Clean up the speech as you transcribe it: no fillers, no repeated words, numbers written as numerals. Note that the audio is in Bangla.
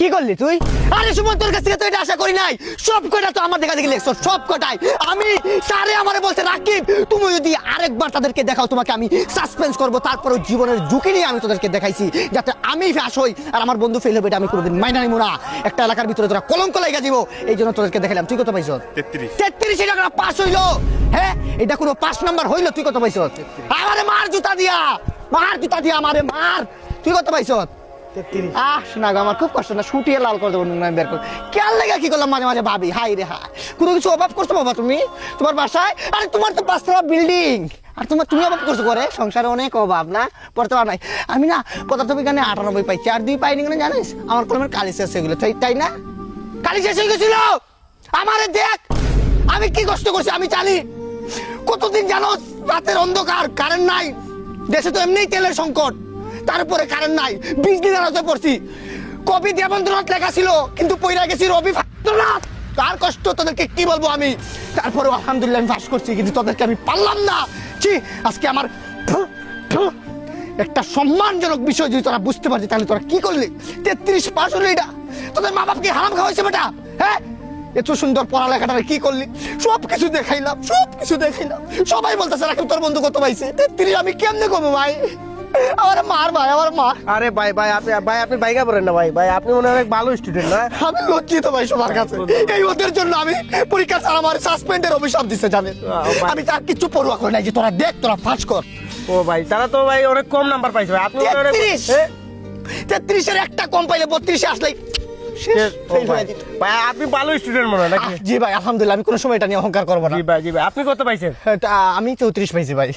কি করলি তুই? আরে সুমন, তোর কাছ থেকে তো এটা আশা করি নাই। সব কটা তো আমার দেখা দেখি লেখছো, সব কটাই। আমি স্যারে আমারে বলছে, রাকিব তুমি যদি আরেকবার তাদেরকে দেখাও তোমাকে আমি সাসপেন্স করবো। তারপরে জীবনের ঝুঁকি নিয়ে আমি তোদেরকে দেখাইছি যাতে আমি ফ্যাস হই আর আমার বন্ধু ফেল হবে। এটা আমি কোনোদিন মাইনা নিব না। একটা এলাকার ভিতরে তোরা কলঙ্ক লাগা দিব, এই জন্য তোদেরকে দেখাইলাম। তুই কত পাইছ? 33 টাকা পাস হইলো। হ্যাঁ, এটা কোনো 5 নাম্বার হইলো? তুই কত পাইছ? আমারে মার জুতা দিয়া, মার জুতা দিয়া আমারে মার। তুই কত পাইছ? 33। শোনা গো, আমার খুব কষ্ট না, শুটিয়ে লাল করে দেবো বের করে। কেয়ার লেগে কি করলাম মাঝে মাঝে ভাবি, হাই রে হাই, কোনো কিছু অভাব করছো বাবা তুমি তোমার বাসায়? আরে তোমার তো 5তলা বিল্ডিং, আর তুমি অভাব করছো করে? সংসারে অনেক অভাব না, পড়তে পার নাই। আমি না পদার্থবিজ্ঞানে 98 পাইছি, আর 2 পাইনি কেন জানিস? আমার কলমের কালি শেষ হয়ে গেলো। তাই না? কালি শেষ হয়ে গেছিল। আমারে দেখ আমি কি কষ্ট করছি আমি জানি। কতদিন জানো, রাতের অন্ধকার, কারেন্ট নাই, দেশে তো এমনিই তেলের সংকট, তারপরে কারেন্ট নাই, বিজলি দাঁড়াতে পড়ছি। কবি দেবেন্দ্রনাথ লেখা ছিল কিন্তু পইরা গেছি রবীন্দ্রনাথ। তার কষ্ট তোদেরকে কি বলবো আমি। তারপরে আলহামদুলিল্লাহ আমি পাস করছি, কিন্তু তোদেরকে আমি পারলাম না। ছি, আজকে আমার একটা সম্মানজনক বিষয় যদি তোরা বুঝতে পারছি তাহলে তোরা কি করলি? 33 পাস হলো, এটা তোদের মা বাপকে হারাম খাওয়াইছে বেটা। হ্যাঁ, এত সুন্দর পড়ালেখাটা কি করলি? সব কিছু দেখাইলাম, সব কিছু দেখাইলাম। সবাই বলতেছে রাকিব তোর বন্ধু কত পাইছে? 33। আমি কেমনে কমে ভাই? আমার মার ভাই, আমার মা। আরে ভাই ভাই আপনি বাইকা পড়েন না ভাই। ভাই আপনি মনে হয় অনেক ভালো স্টুডেন্ট না? আমি লজ্জিত ভাই সবার কাছে। এই ওদের জন্য আমি পরীক্ষা ছাড়া আমার সাসপেন্ডের অভিশাপ দিচ্ছে জানেন। আমি তার কিছু পড়ুয়া করে নাই যে তোরা দেখ, তোরা পাস কর। ও ভাই, তারা তো ভাই অনেক কম নাম্বার পাইছে ভাই। আপনি মনে হয় 33 এর একটা কম পাইলে 32 আসলেই শেষ fail হয়ে যেত। ভাই আপনি ভালো স্টুডেন্ট মনে হয় নাকি? জি ভাই, আলহামদুলিল্লাহ, আমি কোনো সময় এটা নিয়ে অহংকার করবো না। জি ভাই আপনি কত পাইছেন? আমি 34 পাইছি ভাই।